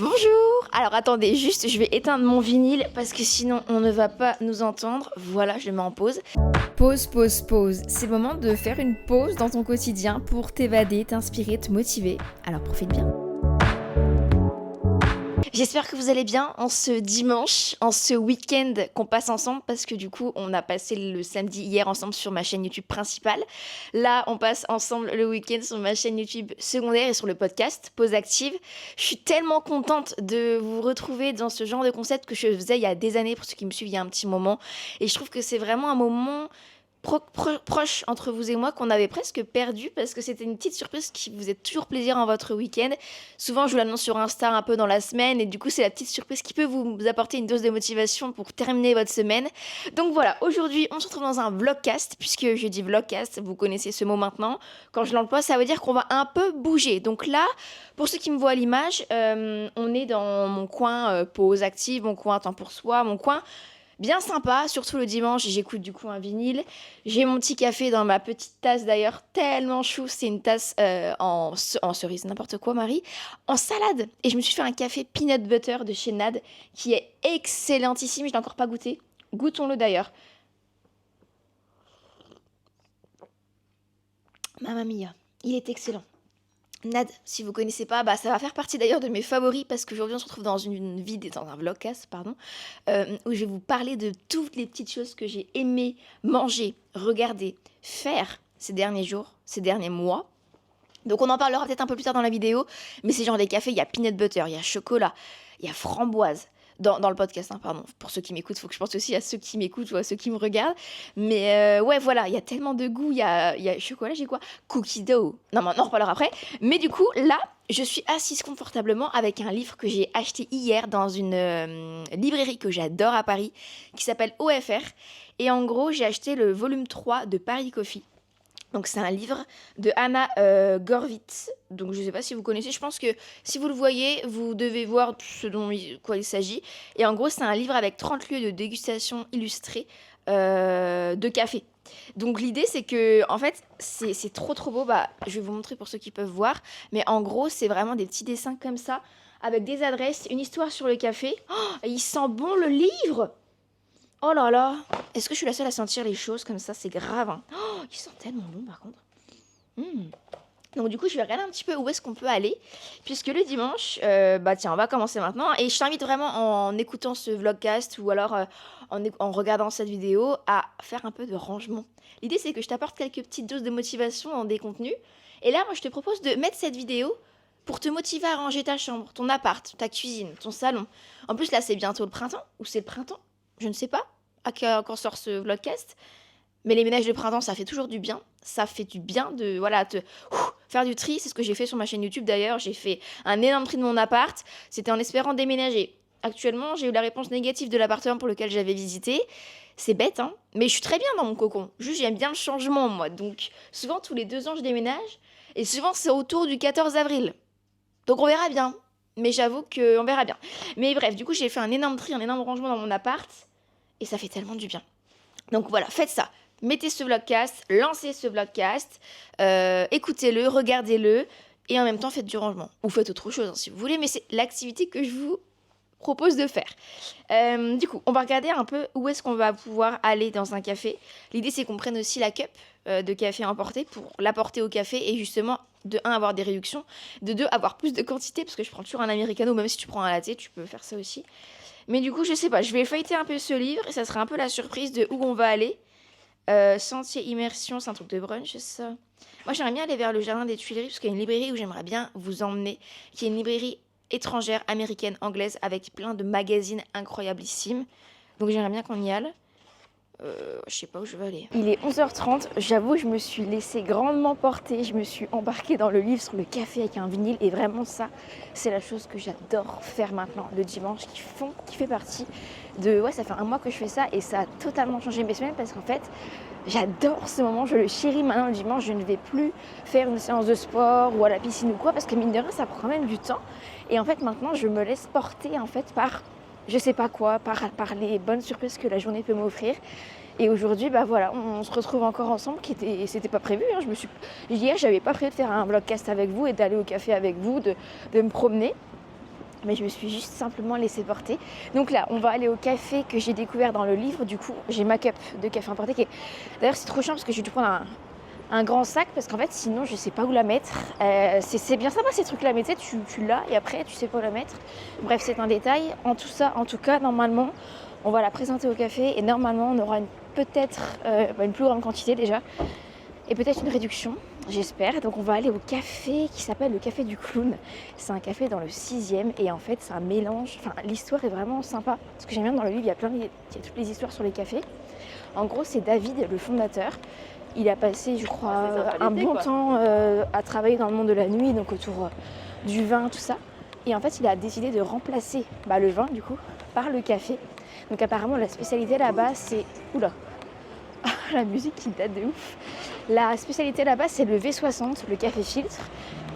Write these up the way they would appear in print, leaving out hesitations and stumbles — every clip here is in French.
Bonjour! Alors attendez, juste je vais éteindre mon vinyle parce que sinon on ne va pas nous entendre. Voilà, je le mets en pause. Pause. C'est le moment de faire une pause dans ton quotidien pour t'évader, t'inspirer, te motiver. Alors profite bien. J'espère que vous allez bien en ce dimanche, en ce week-end qu'on passe ensemble parce que du coup on a passé le samedi hier ensemble sur ma chaîne YouTube principale. Là on passe ensemble le week-end sur ma chaîne YouTube secondaire et sur le podcast Pause Active. Je suis tellement contente de vous retrouver dans ce genre de concept que je faisais il y a des années pour ceux qui me suivent il y a un petit moment. Et je trouve que c'est vraiment un moment proche entre vous et moi qu'on avait presque perdu parce que c'était une petite surprise qui vous faisait toujours plaisir en votre week-end. Souvent je vous l'annonce sur Insta un peu dans la semaine et du coup c'est la petite surprise qui peut vous apporter une dose de motivation pour terminer votre semaine. Donc voilà, aujourd'hui on se retrouve dans un vlogcast, puisque je dis vlogcast, vous connaissez ce mot maintenant. Quand je l'emploie ça veut dire qu'on va un peu bouger. Donc là, pour ceux qui me voient à l'image, on est dans mon coin pause active, mon coin temps pour soi, mon coin bien sympa, surtout le dimanche, j'écoute du coup un vinyle. J'ai mon petit café dans ma petite tasse d'ailleurs, tellement chou, c'est une tasse en cerise, n'importe quoi Marie, en salade. Et je me suis fait un café peanut butter de chez Nad, qui est excellentissime, je l'ai encore pas goûté. Goûtons-le d'ailleurs. Mamma mia, il est excellent. Nad, si vous connaissez pas, bah ça va faire partie d'ailleurs de mes favoris parce qu'aujourd'hui on se retrouve dans une vidéo, dans un vlogcast, pardon, où je vais vous parler de toutes les petites choses que j'ai aimé manger, regarder, faire ces derniers jours, ces derniers mois. Donc on en parlera peut-être un peu plus tard dans la vidéo, mais c'est genre des cafés, il y a peanut butter, il y a chocolat, il y a framboise. Dans le podcast, hein, pardon, pour ceux qui m'écoutent, il faut que je pense aussi à ceux qui m'écoutent ou à ceux qui me regardent. Mais ouais, voilà, il y a tellement de goût, il y a chocolat, j'ai quoi? Cookie dough. Non, mais on en reparlera après. Mais du coup, là, je suis assise confortablement avec un livre que j'ai acheté hier dans une librairie que j'adore à Paris, qui s'appelle OFR. Et en gros, j'ai acheté le volume 3 de Paris Coffee. Donc c'est un livre de Anna Gorvitz. Donc je ne sais pas si vous connaissez, je pense que si vous le voyez, vous devez voir ce dont quoi il s'agit. Et en gros, c'est un livre avec 30 lieux de dégustation illustrés de café. Donc l'idée c'est que en fait c'est trop beau. Bah, je vais vous montrer pour ceux qui peuvent voir. Mais en gros, c'est vraiment des petits dessins comme ça, avec des adresses, une histoire sur le café. Oh, il sent bon le livre! Oh là là, est-ce que je suis la seule à sentir les choses comme ça? C'est grave, hein. Oh, ils sont tellement bons par contre. Donc du coup, je vais regarder un petit peu où est-ce qu'on peut aller, puisque le dimanche, bah tiens, on va commencer maintenant. Et je t'invite vraiment en écoutant ce vlogcast ou alors en regardant cette vidéo à faire un peu de rangement. L'idée, c'est que je t'apporte quelques petites doses de motivation dans des contenus. Et là, moi, je te propose de mettre cette vidéo pour te motiver à ranger ta chambre, ton appart, ta cuisine, ton salon. En plus, là, c'est bientôt le printemps, ou c'est le printemps? Je ne sais pas à quand sort ce vlogcast, mais les ménages de printemps, ça fait toujours du bien. Ça fait du bien de faire du tri. C'est ce que j'ai fait sur ma chaîne YouTube d'ailleurs. J'ai fait un énorme tri de mon appart. C'était en espérant déménager. Actuellement, j'ai eu la réponse négative de l'appartement pour lequel j'avais visité. C'est bête, hein, mais je suis très bien dans mon cocon. Juste, j'aime bien le changement, moi. Donc, souvent, tous les 2 ans, je déménage. Et souvent, c'est autour du 14 avril. Donc, on verra bien. Mais j'avoue qu'on verra bien. Mais bref, du coup, j'ai fait un énorme tri, un énorme rangement dans mon appart. Et ça fait tellement du bien. Donc voilà, faites ça. Mettez ce vlogcast, lancez ce vlogcast, écoutez-le, regardez-le, et en même temps faites du rangement. Ou faites autre chose hein, si vous voulez, mais c'est l'activité que je vous propose de faire. Du coup, on va regarder un peu où est-ce qu'on va pouvoir aller dans un café. L'idée, c'est qu'on prenne aussi la cup de café à emporter pour l'apporter au café et justement, de 1, avoir des réductions, de 2, avoir plus de quantité, parce que je prends toujours un americano, même si tu prends un latte, tu peux faire ça aussi. Mais du coup, je sais pas, je vais feuilleter un peu ce livre et ça sera un peu la surprise de où on va aller. Sentier Immersion, c'est un truc de brunch, ça. Moi, j'aimerais bien aller vers le jardin des Tuileries parce qu'il y a une librairie où j'aimerais bien vous emmener, qui est une librairie étrangère, américaine, anglaise, avec plein de magazines incroyablissimes. Donc, j'aimerais bien qu'on y aille. Je sais pas où je vais aller. Il est 11h30, j'avoue, je me suis laissée grandement porter. Je me suis embarquée dans le livre sur le café avec un vinyle. Et vraiment, ça, c'est la chose que j'adore faire maintenant, le dimanche, qui fait partie de... Ouais, ça fait 1 mois que je fais ça et ça a totalement changé mes semaines parce qu'en fait, j'adore ce moment, je le chéris maintenant le dimanche. Je ne vais plus faire une séance de sport ou à la piscine ou quoi parce que mine de rien, ça prend quand même du temps. Et en fait, maintenant, je me laisse porter en fait par... je sais pas quoi, par les bonnes surprises que la journée peut m'offrir. Et aujourd'hui, bah voilà, on se retrouve encore ensemble, c'était pas prévu. Hein. Hier, j'avais pas prévu de faire un vlogcast avec vous et d'aller au café avec vous, de me promener. mais je me suis juste simplement laissée porter. Donc là, on va aller au café que j'ai découvert dans le livre. Du coup, j'ai ma cup de café importé qui est... D'ailleurs, c'est trop chiant parce que j'ai dû prendre un grand sac parce qu'en fait, sinon, je sais pas où la mettre. C'est bien sympa ces trucs-là, mais tu sais, tu l'as et après, tu sais pas où la mettre. Bref, c'est un détail. En tout cas, normalement, on va la présenter au café et normalement, on aura peut-être une plus grande quantité déjà et peut-être une réduction. J'espère. Donc on va aller au café qui s'appelle le Café du Clown. C'est un café dans le 6e et en fait c'est un mélange. Enfin, l'histoire est vraiment sympa. Ce que j'aime bien dans le livre, il y a toutes les histoires sur les cafés. En gros, c'est David, le fondateur. Il a passé, je crois, un bon temps à travailler dans le monde de la nuit, donc autour du vin, tout ça. Et en fait, il a décidé de remplacer le vin, du coup, par le café. Donc apparemment, la spécialité là-bas, c'est... Oula, la musique qui date de ouf. La spécialité là-bas, c'est le V60, le café filtre,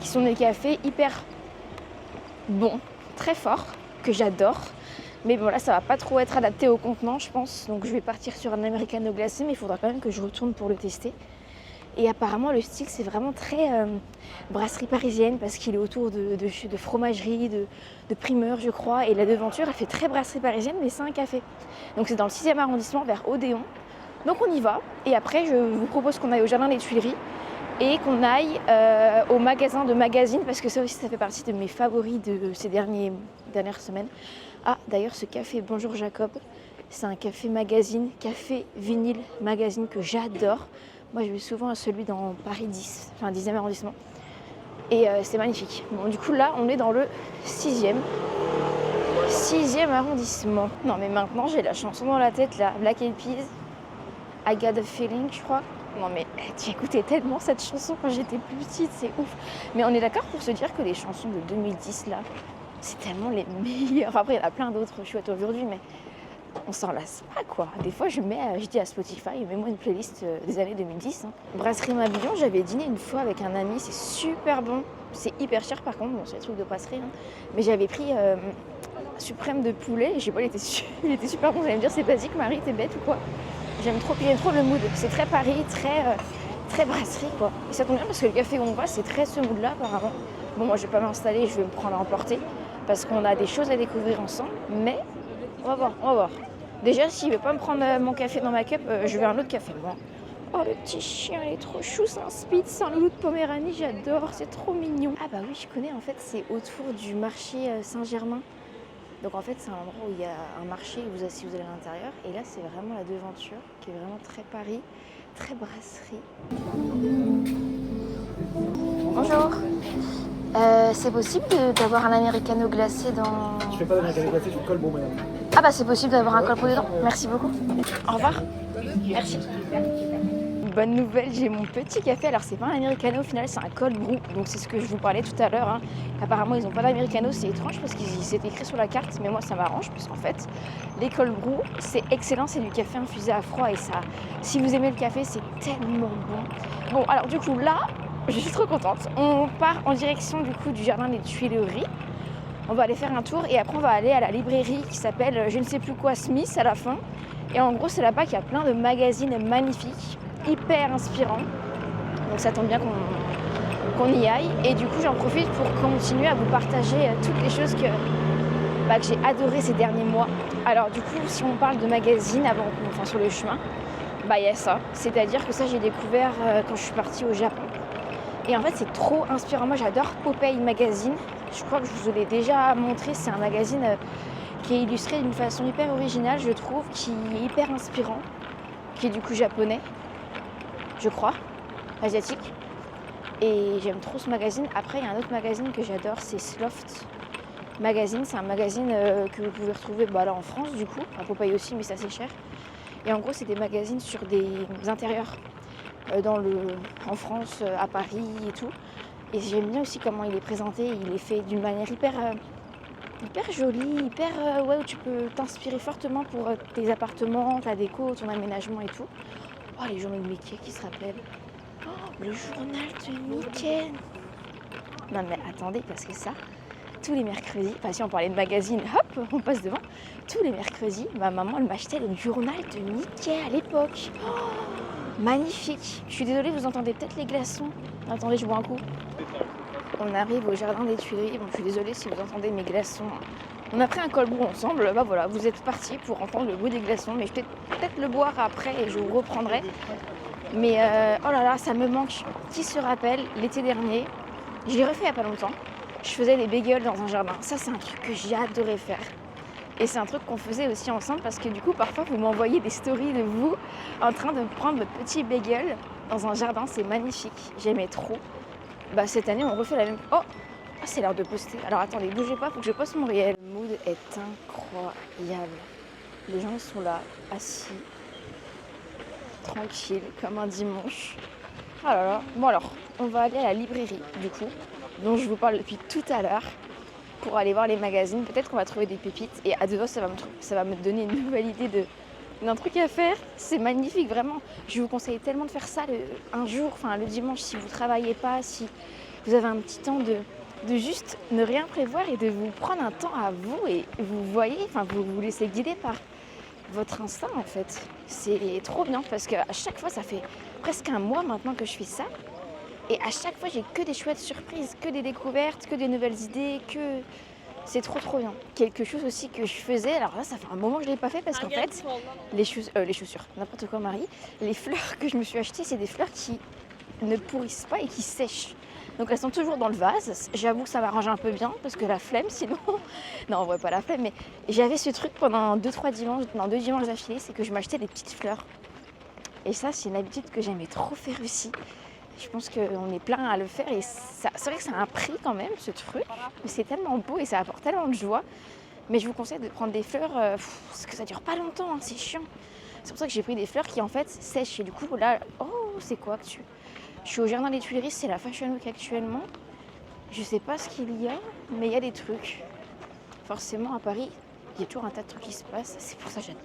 qui sont des cafés hyper bons, très forts, que j'adore. Mais bon, là, ça va pas trop être adapté au contenant, je pense. Donc je vais partir sur un americano glacé, mais il faudra quand même que je retourne pour le tester. Et apparemment, le style, c'est vraiment très brasserie parisienne, parce qu'il est autour de fromagerie, de primeurs, je crois. Et la devanture, elle fait très brasserie parisienne, mais c'est un café. Donc c'est dans le 6e arrondissement, vers Odéon. Donc on y va, et après je vous propose qu'on aille au Jardin des Tuileries et qu'on aille au magasin de magazines, parce que ça aussi ça fait partie de mes favoris de ces dernières semaines. Ah d'ailleurs ce café Bonjour Jacob, c'est un café magazine, café vinyle magazine que j'adore. Moi je vais souvent à celui dans Paris 10, enfin 10e arrondissement. Et c'est magnifique. Bon du coup là on est dans le 6e arrondissement. Non mais maintenant j'ai la chanson dans la tête là, Black Eyed Peas. I Got a Feeling, je crois. Non mais j'écoutais tellement cette chanson quand j'étais plus petite, c'est ouf. Mais on est d'accord pour se dire que les chansons de 2010 là, c'est tellement les meilleures. Après il y en a plein d'autres chouettes aujourd'hui, mais on s'en lasse pas quoi. Des fois je dis à Spotify, mets-moi une playlist des années 2010. Brasserie Mabillon, j'avais dîné une fois avec un ami, c'est super bon. C'est hyper cher par contre, bon c'est des trucs de brasserie. Mais j'avais pris suprême de poulet, et je sais pas, il était super bon. Vous allez me dire c'est basique Marie, t'es bête ou quoi? J'aime trop le mood, c'est très Paris, très brasserie quoi. Et ça tombe bien parce que le café où on va, c'est très ce mood là apparemment. Bon moi je vais pas m'installer, je vais me prendre à emporter parce qu'on a des choses à découvrir ensemble, mais on va voir. Déjà s'il veut pas me prendre mon café dans ma cup, je vais à un autre café moi. Oh le petit chien, il est trop chou, c'est un Spitz, c'est un loulou de Poméranie, j'adore, c'est trop mignon. Ah bah oui je connais, en fait c'est autour du marché Saint-Germain. Donc en fait c'est un endroit où il y a un marché où vous asseyez, vous allez à l'intérieur. Et là c'est vraiment la devanture qui est vraiment très Paris, très brasserie. Bonjour. C'est possible d'avoir un americano glacé dans... Je fais pas d'américain glacé, je fais colle bon madame. Ah bah c'est possible d'avoir un colpo dedans. Merci beaucoup. Au revoir. Merci. Bonne nouvelle, j'ai mon petit café. Alors c'est pas un americano au final, c'est un cold brew. Donc c'est ce que je vous parlais tout à l'heure. Apparemment ils n'ont pas d'americaano, c'est étrange parce qu'il s'est écrit sur la carte, mais moi ça m'arrange parce qu'en fait les cold brew c'est excellent, c'est du café infusé à froid et ça, si vous aimez le café, c'est tellement bon. Bon alors du coup là, je suis trop contente. On part en direction du coup du Jardin des Tuileries. On va aller faire un tour et après on va aller à la librairie qui s'appelle je ne sais plus quoi Smith à la fin. Et en gros c'est là-bas qu'il y a plein de magazines magnifiques, hyper inspirants. Donc ça tombe bien qu'on y aille. Et du coup j'en profite pour continuer à vous partager toutes les choses que j'ai adorées ces derniers mois. Alors du coup si on parle de magazines sur le chemin, il y a ça. C'est-à-dire que ça j'ai découvert quand je suis partie au Japon. Et en fait c'est trop inspirant. Moi j'adore Popeye Magazine. Je crois que je vous l'ai déjà montré. C'est un magazine qui est illustré d'une façon hyper originale, je trouve, qui est hyper inspirant, qui est du coup japonais, je crois, asiatique. Et j'aime trop ce magazine. Après il y a un autre magazine que j'adore, c'est Sloft Magazine. C'est un magazine que vous pouvez retrouver là en France du coup, à Popeye aussi, mais c'est assez cher. Et en gros c'est des magazines sur des intérieurs en France, à Paris et tout. Et j'aime bien aussi comment il est présenté, il est fait d'une manière hyper jolie, où tu peux t'inspirer fortement pour tes appartements, ta déco, ton aménagement et tout. Oh les journaux de Mickey qui se rappellent. Oh le journal de Mickey. Non mais attendez, parce que ça, tous les mercredis, si on parlait de magazine, hop, on passe devant. Tous les mercredis, ma maman elle m'achetait le journal de Mickey à l'époque. Oh, magnifique. Je suis désolée, vous entendez peut-être les glaçons. Attendez, je bois un coup. On arrive au jardin des Tuileries. Bon, je suis désolée si vous entendez mes glaçons. On a pris un colbrou ensemble. Bah voilà, vous êtes partis pour entendre le bruit des glaçons. Mais je vais peut-être le boire après et je vous reprendrai. Mais oh là là, ça me manque. Qui se rappelle, l'été dernier, je l'ai refait il n'y a pas longtemps. Je faisais des bagels dans un jardin. Ça, c'est un truc que j'ai adoré faire. Et c'est un truc qu'on faisait aussi ensemble parce que du coup, parfois, vous m'envoyez des stories de vous en train de prendre votre petit bagel dans un jardin. C'est magnifique. J'aimais trop. Bah, cette année, on refait la même... Oh, c'est l'heure de poster. Alors attendez, bougez pas, faut que je poste mon réel. Le mood est incroyable. Les gens, ils sont là, assis, tranquilles, comme un dimanche. Ah là là. Bon alors, on va aller à la librairie, du coup, dont je vous parle depuis tout à l'heure, pour aller voir les magazines. Peut-être qu'on va trouver des pépites. Et à deux heures, ça va me donner une nouvelle idée d'un truc à faire. C'est magnifique, vraiment. Je vous conseille tellement de faire ça un jour, enfin le dimanche, si vous ne travaillez pas, si vous avez un petit temps de juste ne rien prévoir et de vous prendre un temps à vous et vous voyez, enfin vous vous laissez guider par votre instinct en fait. C'est trop bien parce qu'à chaque fois, ça fait presque un mois maintenant que je fais ça. Et à chaque fois, j'ai que des chouettes surprises, que des découvertes, que des nouvelles idées, que... C'est trop bien. Quelque chose aussi que je faisais, alors là, ça fait un moment que je ne l'ai pas fait parce qu'en fait, les chaussures, n'importe quoi Marie, les fleurs que je me suis achetées, c'est des fleurs qui ne pourrissent pas et qui sèchent. Donc elles sont toujours dans le vase. J'avoue que ça m'arrange un peu bien parce que la flemme sinon... Non, en vrai pas la flemme, mais j'avais ce truc pendant 2 dimanches d'affilée, c'est que je m'achetais des petites fleurs. Et ça, c'est une habitude que j'aimais trop faire aussi. Je pense qu'on est plein à le faire et c'est vrai que ça a un prix quand même ce truc, mais c'est tellement beau et ça apporte tellement de joie. Mais je vous conseille de prendre des fleurs parce que ça dure pas longtemps, hein, c'est chiant. C'est pour ça que j'ai pris des fleurs qui en fait sèchent et du coup là, oh c'est quoi que je suis au jardin des Tuileries, c'est la Fashion Week actuellement. Je sais pas ce qu'il y a, mais il y a des trucs. Forcément à Paris, il y a toujours un tas de trucs qui se passent, c'est pour ça que j'adore.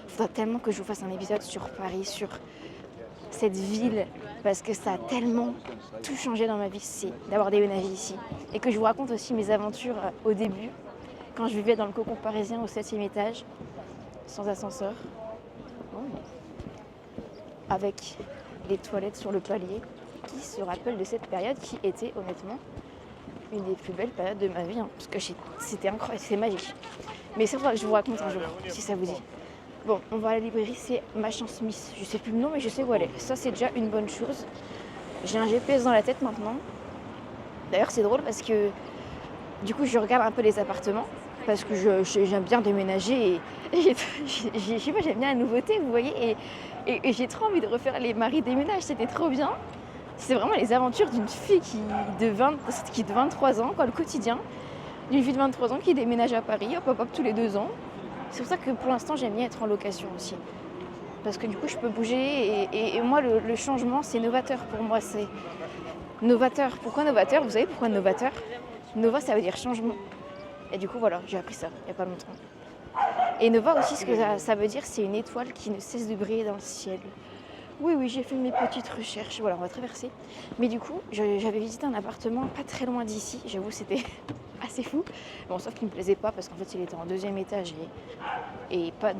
Il faudra tellement que je vous fasse un épisode sur Paris, sur cette ville, parce que ça a tellement tout changé dans ma vie, c'est d'avoir déménagé ici. Et que je vous raconte aussi mes aventures au début, quand je vivais dans le cocon parisien au 7e étage, sans ascenseur, avec les toilettes sur le palier, qui se rappelle de cette période qui était honnêtement une des plus belles périodes de ma vie, hein, parce que c'était incroyable, c'était magique. Mais c'est vrai que je vous raconte un jour, si ça vous dit. Bon, on va à la librairie, c'est Machin Smith. Je sais plus le nom, mais je sais où elle est. Ça, c'est déjà une bonne chose. J'ai un GPS dans la tête maintenant. D'ailleurs, c'est drôle parce que du coup, je regarde un peu les appartements parce que j'aime bien déménager et je sais pas, j'aime bien la nouveauté, vous voyez. Et j'ai trop envie de refaire les maris déménages, c'était trop bien. C'est vraiment les aventures d'une fille qui de 23 ans, quoi, le quotidien. D'une fille de 23 ans qui déménage à Paris, hop, tous les 2 ans. C'est pour ça que pour l'instant, j'aime bien être en location aussi. Parce que du coup, je peux bouger et moi, le changement, c'est novateur pour moi. C'est novateur. Pourquoi novateur? Vous savez pourquoi novateur? Nova, ça veut dire changement. Et du coup, voilà, j'ai appris ça il n'y a pas longtemps. Et Nova aussi, ce que ça veut dire, c'est une étoile qui ne cesse de briller dans le ciel. Oui, j'ai fait mes petites recherches. Voilà, on va traverser. Mais du coup, j'avais visité un appartement pas très loin d'ici. J'avoue, c'était assez fou. Bon, sauf qu'il me plaisait pas parce qu'en fait, il était en 2e étage et pas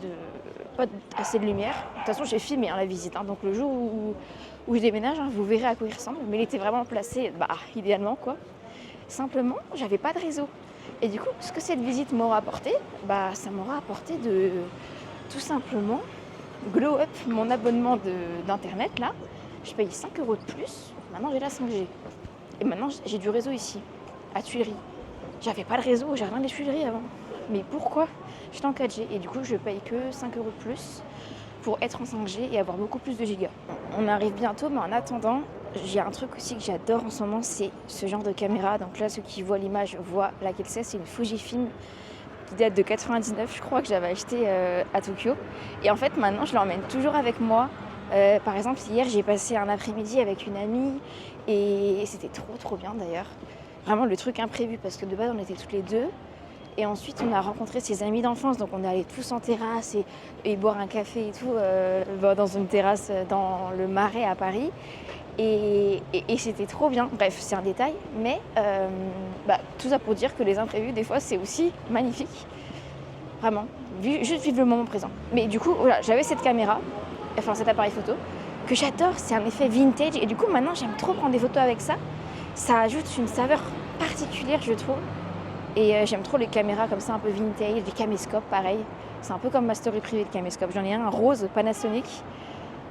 assez de lumière. De toute façon, j'ai filmé la visite. Hein, donc le jour où je déménage, vous verrez à quoi il ressemble. Mais il était vraiment placé, idéalement, quoi. Simplement, j'avais pas de réseau. Et du coup, ce que cette visite m'aura apporté, ça m'aura apporté de tout simplement glow up mon abonnement d'internet là. Je paye 5 € de plus. Maintenant j'ai la 5G. Et maintenant j'ai du réseau ici, à Tuileries. J'avais pas de réseau au jardin des Tuileries avant. Mais pourquoi? J'étais en 4G et du coup je paye que 5 € de plus pour être en 5G et avoir beaucoup plus de gigas. On arrive bientôt, mais en attendant, j'ai un truc aussi que j'adore en ce moment, c'est ce genre de caméra. Donc là, ceux qui voient l'image voient laquelle c'est une Fujifilm qui date de 99, je crois, que j'avais acheté à Tokyo. Et en fait, maintenant, je l'emmène toujours avec moi. Par exemple, hier, j'ai passé un après-midi avec une amie et c'était trop bien d'ailleurs. Vraiment le truc imprévu parce que de base, on était toutes les deux. Et ensuite, on a rencontré ses amis d'enfance, donc on est allés tous en terrasse et boire un café et tout dans une terrasse dans le Marais à Paris. Et c'était trop bien. Bref, c'est un détail, mais tout ça pour dire que les imprévus, des fois, c'est aussi magnifique. Vraiment, juste vivre le moment présent. Mais du coup, voilà, j'avais cette caméra, enfin cet appareil photo, que j'adore, c'est un effet vintage. Et du coup, maintenant, j'aime trop prendre des photos avec ça. Ça ajoute une saveur particulière, je trouve. Et j'aime trop les caméras comme ça, un peu vintage, les caméscopes, pareil. C'est un peu comme ma story privée de caméscope. J'en ai un rose Panasonic.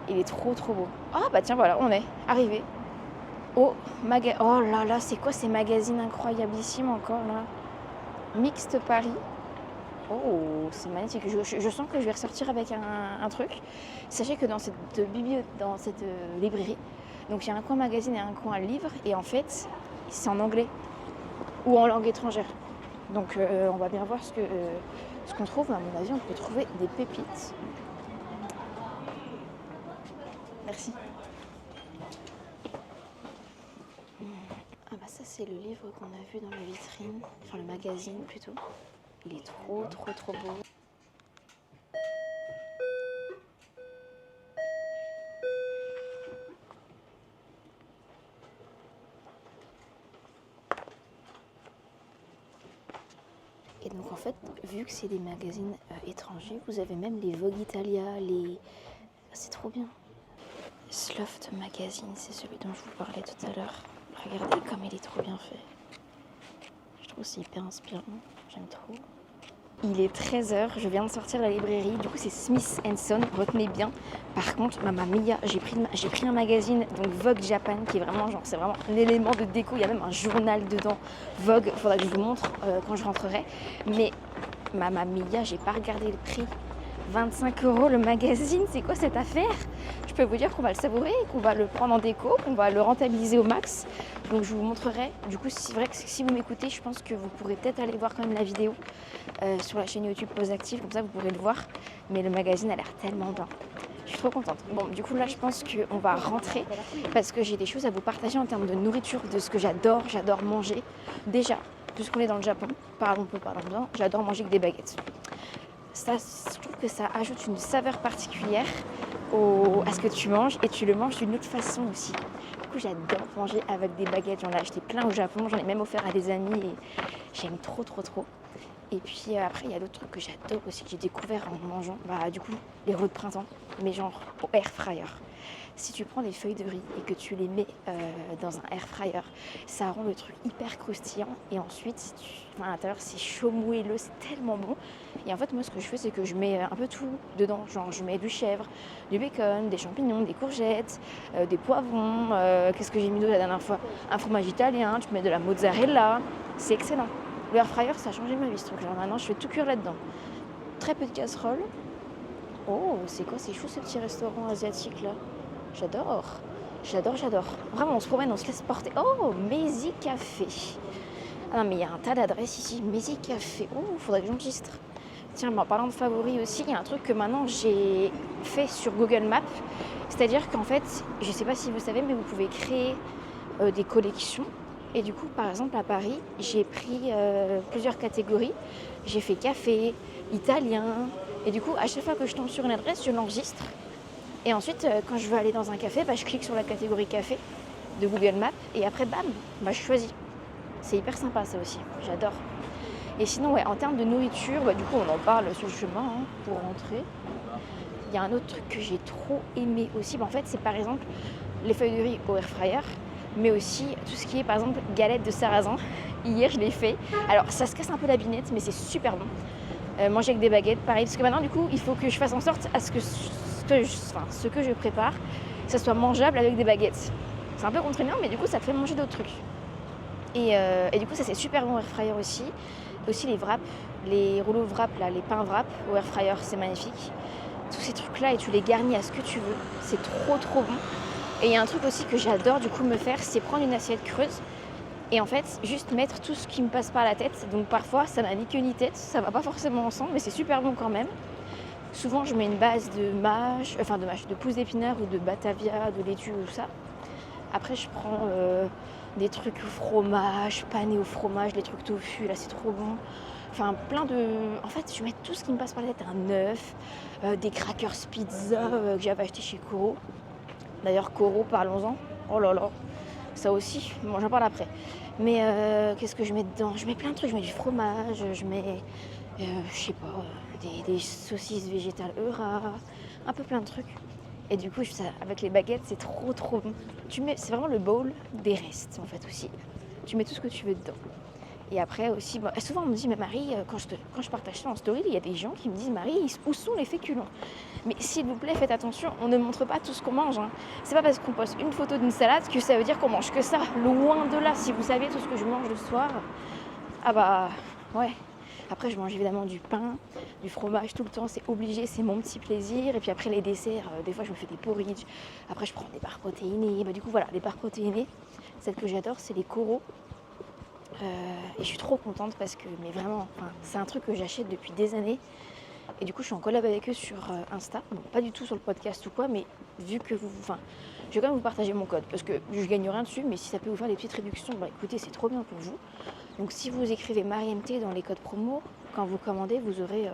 Il est trop beau. Ah bah tiens, voilà, on est arrivé au magasin. Oh là là, c'est quoi ces magazines incroyablissimes encore là? Mixte Paris. Oh, c'est magnifique. Je sens que je vais ressortir avec un truc. Sachez que dans cette librairie, donc il y a un coin magazine et un coin livre. Et en fait, c'est en anglais ou en langue étrangère. Donc on va bien voir ce qu'on trouve. À mon avis, on peut trouver des pépites. Merci. Ah bah ça c'est le livre qu'on a vu dans la vitrine, enfin le magazine plutôt. Il est trop beau. Et donc en fait, vu que c'est des magazines étrangers, vous avez même les Vogue Italia, c'est trop bien. Sloft Magazine, c'est celui dont je vous parlais tout à l'heure. Regardez comme il est trop bien fait. Je trouve que c'est hyper inspirant, j'aime trop. Il est 13h, je viens de sortir de la librairie, du coup c'est Smith & Son, retenez bien. Par contre, Mamma Mia, j'ai pris un magazine, donc Vogue Japan, qui est vraiment genre, c'est vraiment un élément de déco, il y a même un journal dedans, Vogue, faudra que je vous montre quand je rentrerai. Mais Mamma Mia, j'ai pas regardé le prix. 25 € le magazine, c'est quoi cette affaire? Je peux vous dire qu'on va le savourer, qu'on va le prendre en déco, qu'on va le rentabiliser au max. Donc je vous montrerai. Du coup, c'est vrai que si vous m'écoutez, je pense que vous pourrez peut-être aller voir quand même la vidéo sur la chaîne YouTube Pause Active, comme ça vous pourrez le voir. Mais le magazine a l'air tellement bien. Je suis trop contente. Bon, du coup là, je pense qu'on va rentrer parce que j'ai des choses à vous partager en termes de nourriture, de ce que j'adore manger. Déjà, puisqu'on est dans le Japon, parlons bien, j'adore manger avec des baguettes. Ça, je trouve que ça ajoute une saveur particulière à ce que tu manges et tu le manges d'une autre façon aussi. Du coup, j'adore manger avec des baguettes. J'en ai acheté plein au Japon, j'en ai même offert à des amis et j'aime trop. Et puis après, il y a d'autres trucs que j'adore aussi, que j'ai découvert en mangeant. Bah, du coup, les roux de printemps, mais genre au air fryer. Si tu prends des feuilles de riz et que tu les mets dans un air fryer, ça rend le truc hyper croustillant. Et ensuite, à l'intérieur, c'est chaud, moelleux, c'est tellement bon. Et en fait, moi, ce que je fais, c'est que je mets un peu tout dedans. Genre, je mets du chèvre, du bacon, des champignons, des courgettes, des poivrons. Qu'est-ce que j'ai mis d'autre la dernière fois? Un fromage italien, tu mets de la mozzarella. C'est excellent. Le air fryer, ça a changé ma vie, ce truc-là. Maintenant, je fais tout cuire là-dedans. Très peu de casserole. Oh, c'est quoi? C'est chou, ce petit restaurant asiatique, là. J'adore. Vraiment, on se promène, on se laisse porter. Oh, Mezi Café. Ah non, mais il y a un tas d'adresses ici. Mezi Café. Oh, faudrait que j'enregistre. Tiens, en parlant de favoris aussi, il y a un truc que maintenant j'ai fait sur Google Maps. C'est-à-dire qu'en fait, je sais pas si vous savez, mais vous pouvez créer des collections. Et du coup, par exemple, à Paris, j'ai pris plusieurs catégories. J'ai fait café, italien. Et du coup, à chaque fois que je tombe sur une adresse, je l'enregistre. Et ensuite, quand je veux aller dans un café, je clique sur la catégorie café de Google Maps et après, bam, je choisis. C'est hyper sympa ça aussi, j'adore. Et sinon, ouais, en termes de nourriture, du coup, on en parle sur le chemin pour rentrer. Il y a un autre truc que j'ai trop aimé aussi. En fait, c'est par exemple les feuilles de riz au air fryer, mais aussi tout ce qui est par exemple galette de sarrasin. Hier, je l'ai fait. Alors, ça se casse un peu la binette, mais c'est super bon. Manger avec des baguettes, pareil. Parce que maintenant, du coup, il faut que je fasse en sorte à ce que ce que je prépare, ça soit mangeable avec des baguettes. C'est un peu contraignant, mais du coup, ça te fait manger d'autres trucs. Et du coup, ça, c'est super bon au air fryer aussi. Aussi les wraps, les rouleaux wraps, là, les pains wraps au air fryer, c'est magnifique. Tous ces trucs-là, et tu les garnis à ce que tu veux. C'est trop bon. Et il y a un truc aussi que j'adore, du coup, me faire, c'est prendre une assiette creuse et en fait, juste mettre tout ce qui me passe par la tête. Donc parfois, ça n'a ni queue ni tête, ça va pas forcément ensemble, mais c'est super bon quand même. Souvent, je mets une base de pousses d'épinards ou de batavia, de laitue ou ça. Après, je prends des trucs au fromage, panés au fromage, les trucs tofu, là, c'est trop bon. Enfin, En fait, je mets tout ce qui me passe par la tête. Un œuf, des crackers pizza que j'avais acheté chez Koro. D'ailleurs, Koro, parlons-en. Oh là là, ça aussi, bon, j'en parle après. Mais qu'est-ce que je mets dedans? Je mets plein de trucs, je mets du fromage, je mets, je sais pas, des saucisses végétales Eura, un peu plein de trucs. Et du coup, avec les baguettes, c'est trop trop bon. C'est vraiment le bowl des restes en fait aussi. Tu mets tout ce que tu veux dedans. Et après aussi, bon, souvent on me dit, mais Marie, quand je partage ça en story, il y a des gens qui me disent, Marie, où sont les féculents? Mais s'il vous plaît, faites attention, on ne montre pas tout ce qu'on mange. Hein. C'est pas parce qu'on poste une photo d'une salade que ça veut dire qu'on mange que ça. Loin de là, si vous saviez tout ce que je mange le soir, ah bah ouais. Après, je mange évidemment du pain, du fromage tout le temps, c'est obligé, c'est mon petit plaisir. Et puis après, les desserts, des fois, je me fais des porridge. Après, je prends des barres protéinées. Bah, du coup, voilà, les barres protéinées, celle que j'adore, c'est les coraux. Et je suis trop contente parce que, mais vraiment, c'est un truc que j'achète depuis des années. Et du coup, je suis en collab avec eux sur Insta. Bon, pas du tout sur le podcast ou quoi, mais vu que je vais quand même vous partager mon code parce que je gagne rien dessus, mais si ça peut vous faire des petites réductions, bah écoutez, c'est trop bien pour vous. Donc si vous écrivez MarieMT dans les codes promo, quand vous commandez, vous aurez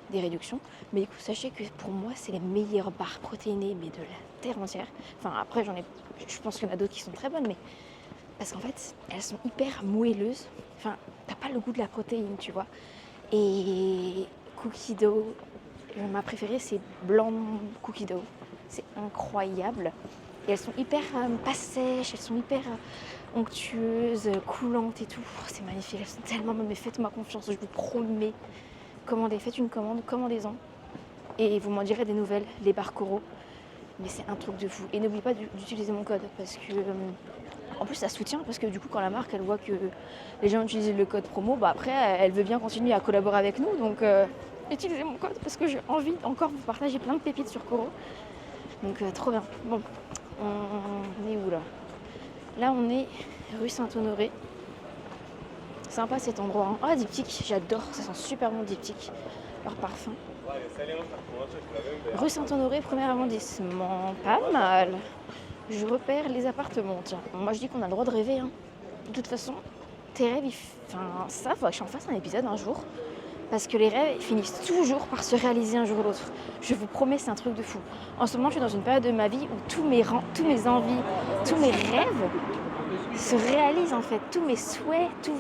des réductions. Mais du coup, sachez que pour moi, c'est les meilleures barres protéinées, mais de la terre entière. Enfin, après, je pense qu'il y en a d'autres qui sont très bonnes, mais parce qu'en fait, elles sont hyper moelleuses. Enfin, t'as pas le goût de la protéine, tu vois. Et cookie dough, ma préférée, c'est blanc cookie dough. C'est incroyable. Et elles sont hyper pas sèches, elles sont hyper onctueuses, coulantes et tout. Oh, c'est magnifique, elles sont tellement bonnes. Mais faites-moi confiance, je vous promets. Faites une commande, commandez-en. Et vous m'en direz des nouvelles, les barres coraux. Mais c'est un truc de fou. Et n'oubliez pas d'utiliser mon code parce que en plus ça soutient parce que du coup quand la marque elle voit que les gens utilisent le code promo, bah après elle veut bien continuer à collaborer avec nous. Donc utilisez mon code parce que j'ai envie encore de vous partager plein de pépites sur Coro. Donc trop bien. Bon, on est où là? Là on est rue Saint-Honoré. Sympa cet endroit. Hein. Ah diptyque, j'adore, ça sent super bon diptyque. Leur parfum. Rue Saint-Honoré, premier arrondissement. Pas mal. Je repère les appartements. Tiens, moi je dis qu'on a le droit de rêver. Hein. De toute façon, tes rêves, ça, faut que j'en fasse un épisode un jour. Parce que les rêves ils finissent toujours par se réaliser un jour ou l'autre. Je vous promets, c'est un truc de fou. En ce moment, je suis dans une période de ma vie où tous mes envies, tous mes rêves se réalisent en fait. Tous mes souhaits, tout.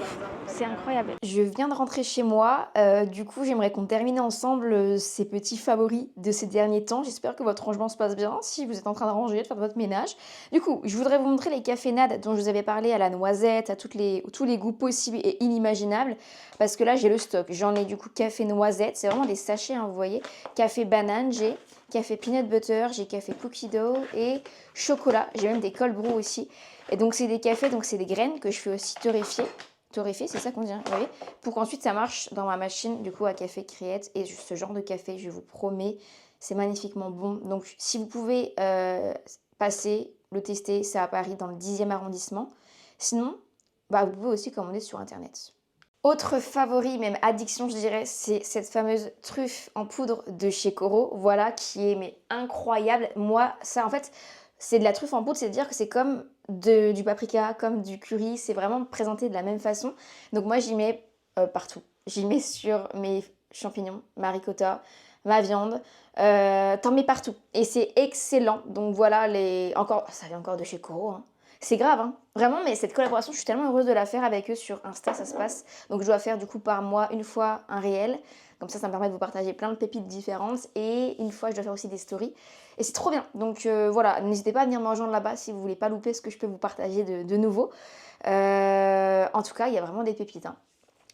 C'est incroyable. Je viens de rentrer chez moi. Du coup, j'aimerais qu'on termine ensemble ces petits favoris de ces derniers temps. J'espère que votre rangement se passe bien. Si vous êtes en train de ranger, de faire votre ménage. Du coup, je voudrais vous montrer les cafés NAD dont je vous avais parlé, à la noisette, à tous les goûts possibles et inimaginables. Parce que là, j'ai le stock. J'en ai du coup café noisette. C'est vraiment des sachets, hein, vous voyez. Café banane, j'ai café peanut butter, j'ai café cookie dough et chocolat. J'ai même des cold brew aussi. Et donc, c'est des cafés, donc c'est des graines que je fais aussi torréfier. Torréfier, c'est ça qu'on dit, vous voyez, pour qu'ensuite ça marche dans ma machine, du coup, à café Create. Et ce genre de café, je vous promets, c'est magnifiquement bon. Donc, si vous pouvez passer, le tester, c'est à Paris, dans le 10e arrondissement. Sinon, bah, vous pouvez aussi commander sur Internet. Autre favori, même addiction, je dirais, c'est cette fameuse truffe en poudre de chez Coro, voilà, qui est mais incroyable. Moi, ça, en fait, c'est de la truffe en poudre, c'est-à-dire que c'est comme du paprika, comme du curry, c'est vraiment présenté de la même façon. Donc moi, j'y mets partout. J'y mets sur mes champignons, ma ricotta, ma viande, t'en mets partout. Et c'est excellent. Donc voilà, ça vient encore de chez Coro, hein. C'est grave, hein. Vraiment, mais cette collaboration, je suis tellement heureuse de la faire avec eux sur Insta, ça se passe. Donc je dois faire du coup par mois, une fois un réel. Comme ça me permet de vous partager plein de pépites différentes. Et une fois, je dois faire aussi des stories. Et c'est trop bien. Donc voilà, n'hésitez pas à venir me rejoindre là-bas si vous voulez pas louper ce que je peux vous partager de nouveau. En tout cas, il y a vraiment des pépites, hein.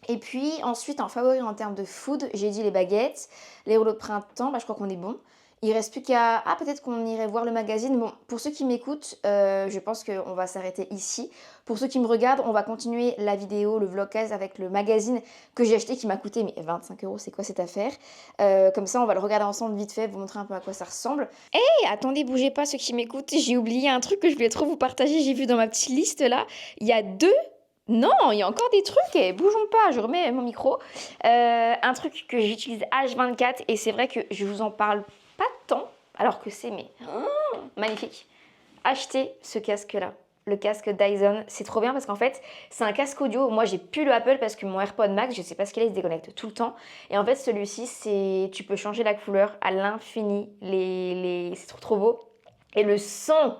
Et puis ensuite, en favori en termes de food, j'ai dit les baguettes, les rouleaux de printemps, bah, je crois qu'on est bon. Il reste plus qu'à... Ah, peut-être qu'on irait voir le magazine. Bon, pour ceux qui m'écoutent, je pense qu'on va s'arrêter ici. Pour ceux qui me regardent, on va continuer la vidéo, le vlogcast avec le magazine que j'ai acheté qui m'a coûté mais 25 €, c'est quoi cette affaire? Comme ça, on va le regarder ensemble vite fait, vous montrer un peu à quoi ça ressemble. Et attendez, bougez pas ceux qui m'écoutent, j'ai oublié un truc que je voulais trop vous partager, j'ai vu dans ma petite liste là, il y a deux... Non, il y a encore des trucs, et bougeons pas, je remets mon micro. Un truc que j'utilise H24 et c'est vrai que je vous en parle pas tant, alors que c'est magnifique. Achetez ce casque-là, le casque Dyson, c'est trop bien parce qu'en fait, c'est un casque audio. Moi, j'ai plus le Apple parce que mon AirPod Max, je sais pas ce qu'il est, il se déconnecte tout le temps. Et en fait, celui-ci, tu peux changer la couleur à l'infini. C'est trop trop beau. Et le son,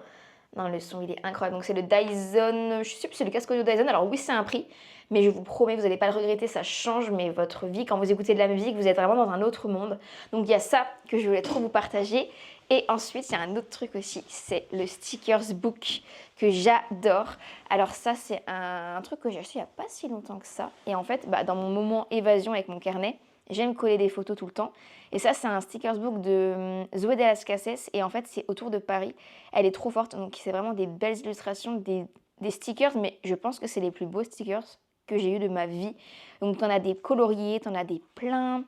non, le son, il est incroyable. Donc, c'est le Dyson, je sais plus, c'est le casque audio Dyson. Alors oui, c'est un prix. mais je vous promets, vous n'allez pas le regretter, ça change mais votre vie. Quand vous écoutez de la musique, vous êtes vraiment dans un autre monde. Donc il y a ça que je voulais trop vous partager. Et ensuite, il y a un autre truc aussi, c'est le stickers book que j'adore. Alors ça, c'est un truc que j'ai acheté il n'y a pas si longtemps que ça. Et en fait, dans mon moment évasion avec mon carnet, j'aime coller des photos tout le temps. Et ça, c'est un stickers book de Zoé de las Cases. Et en fait, c'est autour de Paris. Elle est trop forte. Donc, c'est vraiment des belles illustrations, des stickers. Mais je pense que c'est les plus beaux stickers que j'ai eu de ma vie. Donc, t'en as des coloriés, t'en as des pleins.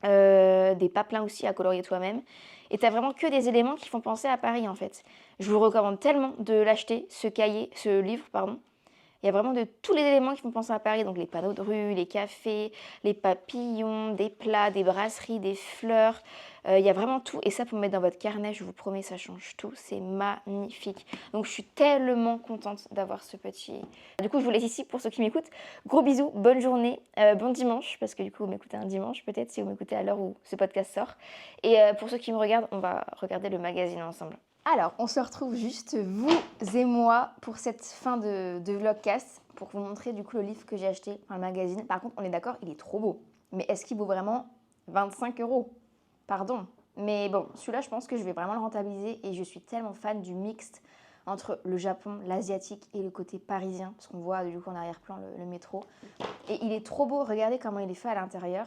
Des pas pleins aussi à colorier toi-même. Et t'as vraiment que des éléments qui font penser à Paris en fait. Je vous recommande tellement de l'acheter, ce livre, pardon. Il y a vraiment de tous les éléments qui font penser à Paris, donc les panneaux de rue, les cafés, les papillons, des plats, des brasseries, des fleurs. Il y a vraiment tout et ça pour mettre dans votre carnet, je vous promets, ça change tout, c'est magnifique. Donc je suis tellement contente d'avoir ce petit... Du coup, je vous laisse ici pour ceux qui m'écoutent. Gros bisous, bonne journée, bon dimanche, parce que du coup, vous m'écoutez un dimanche peut-être, si vous m'écoutez à l'heure où ce podcast sort. Et pour ceux qui me regardent, on va regarder le magazine ensemble. Alors, on se retrouve juste, vous et moi, pour cette fin de vlogcast, pour vous montrer du coup le livre que j'ai acheté, enfin le magazine. Par contre, on est d'accord, il est trop beau. Mais est-ce qu'il vaut vraiment 25 €? Pardon. Mais bon, celui-là, je pense que je vais vraiment le rentabiliser et je suis tellement fan du mixte entre le Japon, l'asiatique et le côté parisien, parce qu'on voit du coup en arrière-plan le métro. Et il est trop beau, regardez comment il est fait à l'intérieur.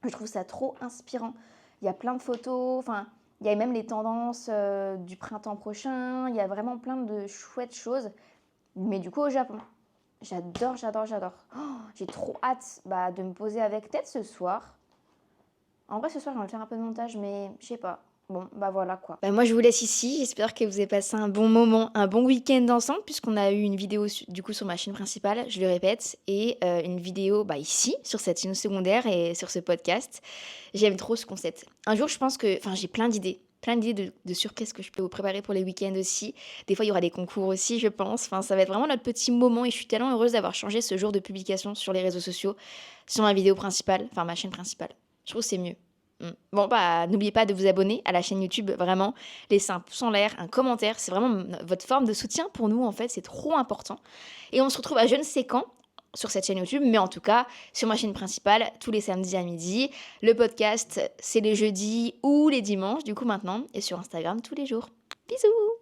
Je trouve ça trop inspirant. Il y a plein de photos, enfin... Il y a même les tendances du printemps prochain. Il y a vraiment plein de chouettes choses. Mais du coup, au Japon. J'adore, j'adore, j'adore. Oh, j'ai trop hâte de me poser avec peut-être ce soir. En vrai, ce soir, je vais faire un peu de montage, mais je sais pas. Bon, voilà quoi. Moi, je vous laisse ici. J'espère que vous avez passé un bon moment, un bon week-end ensemble, puisqu'on a eu une vidéo du coup sur ma chaîne principale, je le répète, et une vidéo ici, sur cette chaîne secondaire et sur ce podcast. J'aime trop ce concept. Un jour, je pense que... Enfin, j'ai plein d'idées de surprises que je peux vous préparer pour les week-ends aussi. Des fois, il y aura des concours aussi, je pense. Enfin, ça va être vraiment notre petit moment et je suis tellement heureuse d'avoir changé ce jour de publication sur les réseaux sociaux, sur ma vidéo principale, enfin ma chaîne principale. Je trouve que c'est mieux. Bon, n'oubliez pas de vous abonner à la chaîne YouTube, vraiment. Laissez un pouce en l'air, un commentaire. C'est vraiment votre forme de soutien pour nous, en fait. C'est trop important. Et on se retrouve à je ne sais quand sur cette chaîne YouTube, mais en tout cas, sur ma chaîne principale, tous les samedis à midi. Le podcast, c'est les jeudis ou les dimanches, du coup, maintenant. Et sur Instagram, tous les jours. Bisous!